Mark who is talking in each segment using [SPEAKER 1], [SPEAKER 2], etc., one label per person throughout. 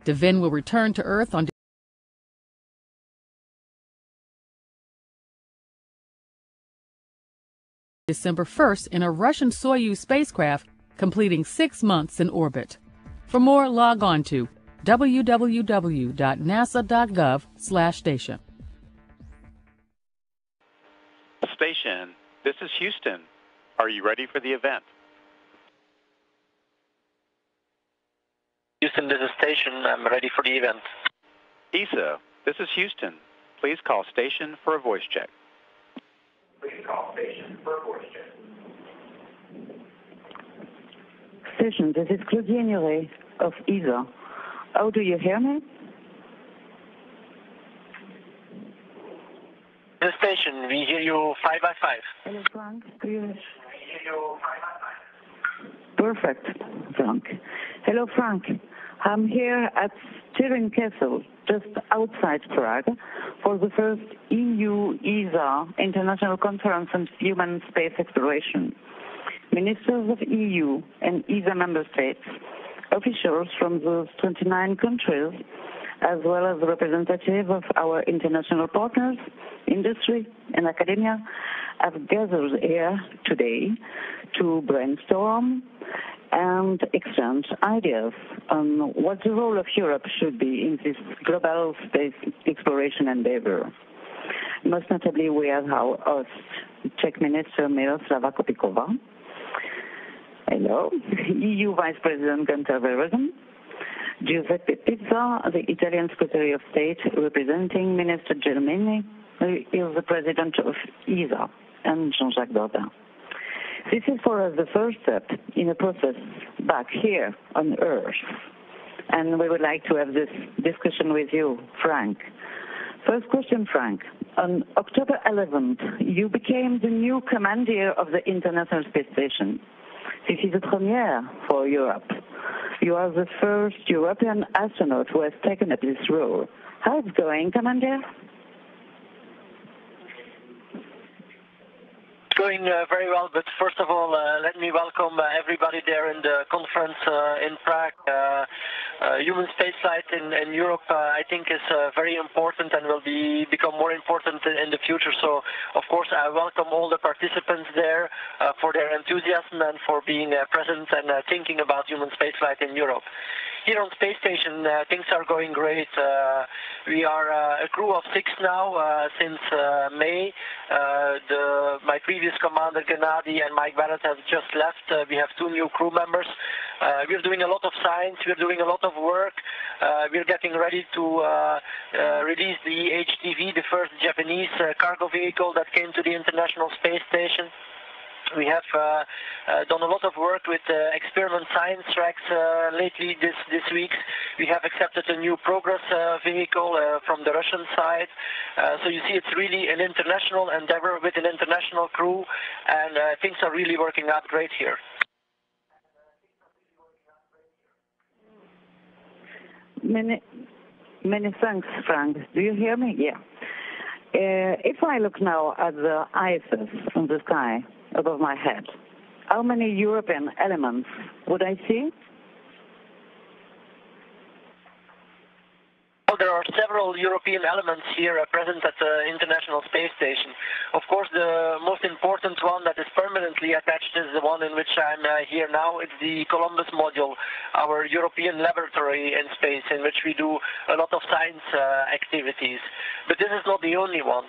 [SPEAKER 1] De Winne will return to Earth on December 1st in a Russian Soyuz spacecraft, completing 6 months in orbit. For more, log on to www.nasa.gov/station.
[SPEAKER 2] Station, this is Houston. Are you ready for the event?
[SPEAKER 3] Houston, this is Station. I'm ready for the event.
[SPEAKER 2] ESA, this is Houston. Please call station for a voice check.
[SPEAKER 3] Please call station for a voice check.
[SPEAKER 4] Station, this is Claudia Nuret of ESA. How do you hear me?
[SPEAKER 3] The station, we hear you 5 by 5.
[SPEAKER 4] Hello, Frank. Do you...
[SPEAKER 3] We hear you 5 by 5.
[SPEAKER 4] Perfect, Frank. Hello, Frank. I'm here at Turin Castle, just outside Prague, for the first EU-ESA International Conference on Human Space Exploration. Ministers of EU and ESA member states, officials from those 29 countries, as well as representatives of our international partners, industry and academia, have gathered here today to brainstorm and exchange ideas on what the role of Europe should be in this global space exploration endeavor. Most notably, we have our host, Czech Minister Miroslava Kopikova. Hello. EU Vice President Gunter Verheugen. Giuseppe Pizza, the Italian Secretary of State representing Minister Gelmini, who is the President of ESA, and Jean-Jacques Dordain. This is for us the first step in a process back here on Earth. And we would like to have this discussion with you, Frank. First question, Frank. On October 11th, you became the new commander of the International Space Station. This is a premiere for Europe. You are the first European astronaut who has taken up this role. How is it going, Commander?
[SPEAKER 3] Going very well, but first of all, let me welcome everybody there in the conference in Prague. Human spaceflight in Europe, I think, is very important and will become more important in the future. So, of course, I welcome all the participants there for their enthusiasm and for being present and thinking about human spaceflight in Europe. Here on Space Station, things are going great. We are a crew of 6 now since May. My previous commander, Gennady, and Mike Barrett have just left. We have 2 new crew members. We're doing a lot of science. We're doing a lot of work. We're getting ready to release the HTV, the first Japanese cargo vehicle that came to the International Space Station. We have done a lot of work with experiment science tracks lately this week. We have accepted a new Progress vehicle from the Russian side. So you see, it's really an international endeavor with an international crew, and things are really working out great here.
[SPEAKER 4] Many thanks, Frank. Do you hear me? Yeah. If I look now at the ISS in the sky above my head, how many European elements would I see?
[SPEAKER 3] Well, there are several European elements here present at the International Space Station. Of course, the most important one that is permanently attached is the one in which I'm here now. It's the Columbus module, our European laboratory in space, in which we do a lot of science activities. But this is not the only one.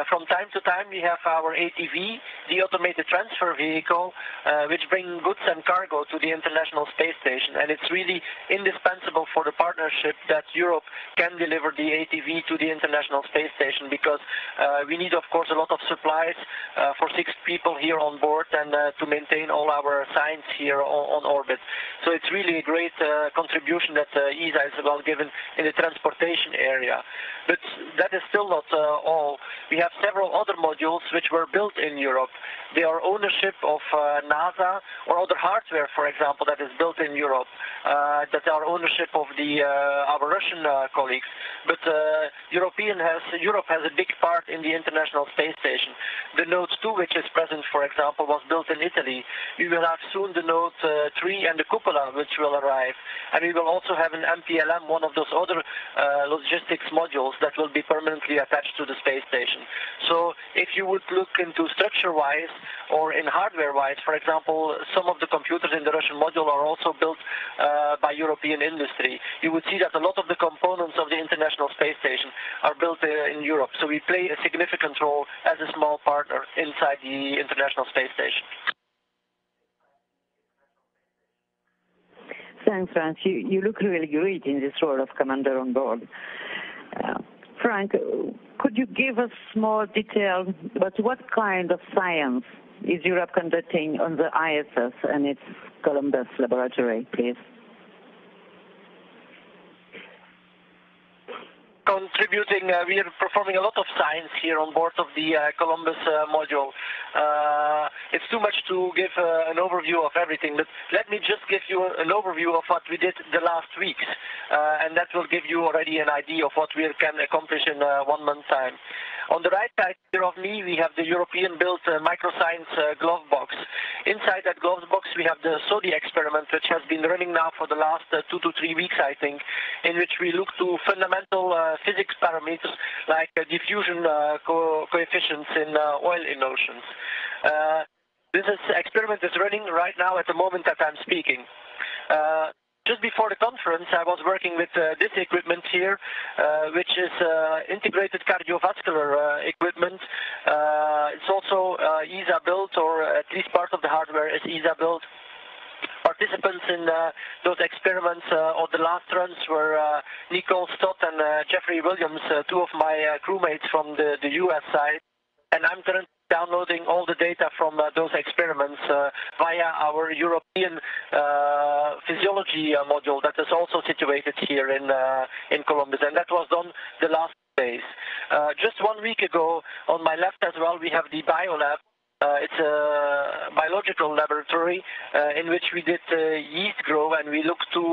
[SPEAKER 3] From time to time, we have our ATV, the Automated Transfer Vehicle, which bring goods and cargo to the International Space Station. And it's really indispensable for the partnership that Europe can deliver the ATV to the International Space Station, because we need, of course, a lot of supplies for 6 people here on board and to maintain all our science here on orbit. So it's really a great contribution that ESA is well given in the transportation area. But that is still not all. We have several other modules which were built in Europe. They are ownership of NASA or other hardware, for example, that is built in Europe, that are ownership of our Russian colleagues. But Europe has a big part in the International Space Station. The Node 2 2, which is present, for example, was built in Italy. We will have soon the Node 3 and the Cupola, which will arrive. And we will also have an MPLM, one of those other logistics modules that will be permanently attached to the space station. So if you would look into structure-wise or in hardware-wise, for example, some of the computers in the Russian module are also built by European industry. You would see that a lot of the components of the International Space Station are built in Europe. So we play a significant role as a small partner inside the International Space Station.
[SPEAKER 4] Thanks, Frank. You look really great in this role of commander on board. Frank, could you give us more detail about what kind of science is Europe conducting on the ISS and its Columbus laboratory, please?
[SPEAKER 3] Contributing, we are performing a lot of science here on board of the Columbus module. It's too much to give an overview of everything, but let me just give you an overview of what we did the last weeks, and that will give you already an idea of what we can accomplish in 1 month's time. On the right side here of me, we have the European-built microscience glove box. Inside that glove box, we have the SODI experiment, which has been running now for the last 2 to 3 weeks, I think, in which we look to fundamental physics parameters like diffusion coefficients in oil in oceans. This experiment is running right now at the moment that I'm speaking. Just before the conference, I was working with this equipment here, which is integrated cardiovascular equipment. It's also ESA built, or at least part of the hardware is ESA built. Participants in those experiments on the last runs were Nicole Stott and Jeffrey Williams, 2 of my crewmates from the US side. And I'm currently downloading all the data from those experiments via our European physiology module that is also situated here in Columbus, and that was done the last days. Just 1 week ago, on my left as well, we have the BioLab. It's a biological laboratory in which we did yeast grow, and we looked to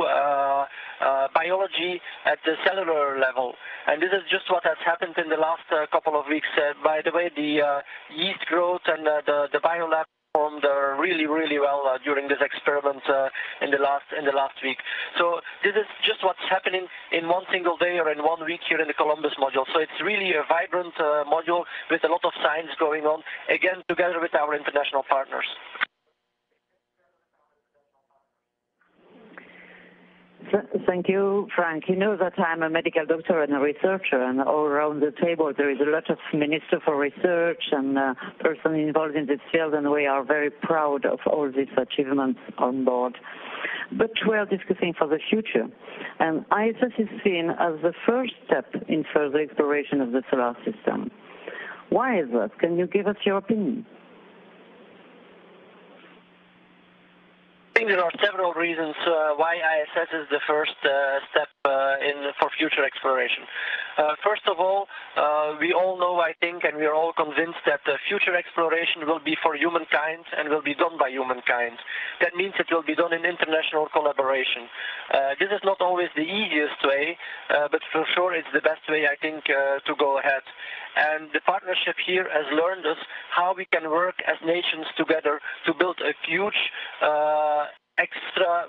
[SPEAKER 3] biology at the cellular level. And this is just what has happened in the last couple of weeks. By the way, the yeast growth and the BioLab performed really, really well during this experiment in the last week. So this is just what's happening in 1 single day or in 1 week here in the Columbus module. So it's really a vibrant module with a lot of science going on, again, together with our international partners.
[SPEAKER 4] Thank you, Frank. You know that I'm a medical doctor and a researcher, and all around the table there is a lot of minister for research and person involved in this field, and we are very proud of all these achievements on board. But we are discussing for the future, and ISS is seen as the first step in further exploration of the solar system. Why is that? Can you give us your opinion?
[SPEAKER 3] I think there are several reasons why ISS is the first step for future exploration. First of all, we all know, I think, and we are all convinced that future exploration will be for humankind and will be done by humankind. That means it will be done in international collaboration. This is not always the easiest way, but for sure it's the best way, I think, to go ahead. And the partnership here has learned us how we can work as nations together to build a huge extra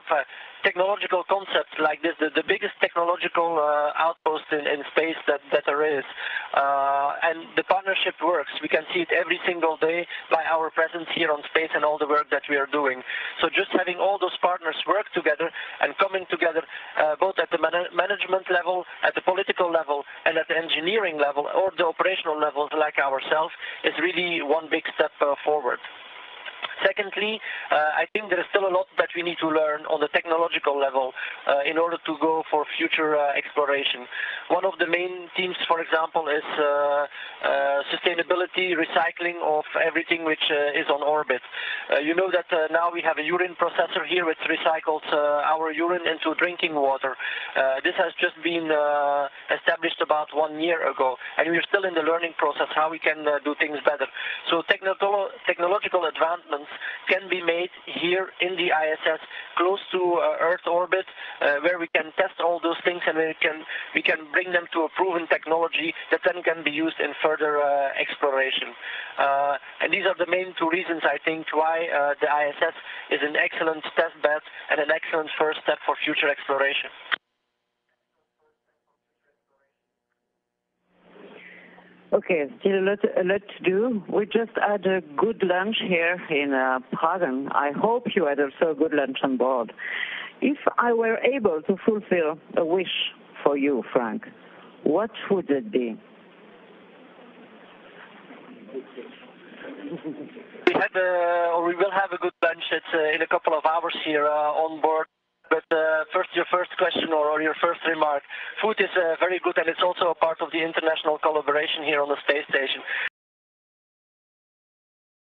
[SPEAKER 3] technological concept like this, the biggest technological outpost in space that there is. And the partnership works. We can see it every single day by our presence here on space and all the work that we are doing. So just having all those partners work together and coming together both at the management level, at the political level, and at the engineering level or the operational levels like ourselves is really one big step forward. Secondly, I think there is still a lot that we need to learn on the technological level in order to go for future exploration. One of the main themes, for example, is sustainability, recycling of everything which is on orbit. You know that now we have a urine processor here which recycles our urine into drinking water. This has just been established about 1 year ago, and we're still in the learning process how we can do things better. So technological advancements can be made here in the ISS close to Earth orbit where we can test all those things and we can bring them to a proven technology that then can be used in further exploration. And these are the main two reasons, I think, why the ISS is an excellent test bed and an excellent first step for future exploration.
[SPEAKER 4] Okay, still a lot to do. We just had a good lunch here in Prague, and I hope you had also a good lunch on board. If I were able to fulfill a wish for you, Frank, what would it be?
[SPEAKER 3] We will have a good lunch. It's in a couple of hours here on board. But first, your first question or your first remark. Food is very good, and it's also a part of the international collaboration here on the space station.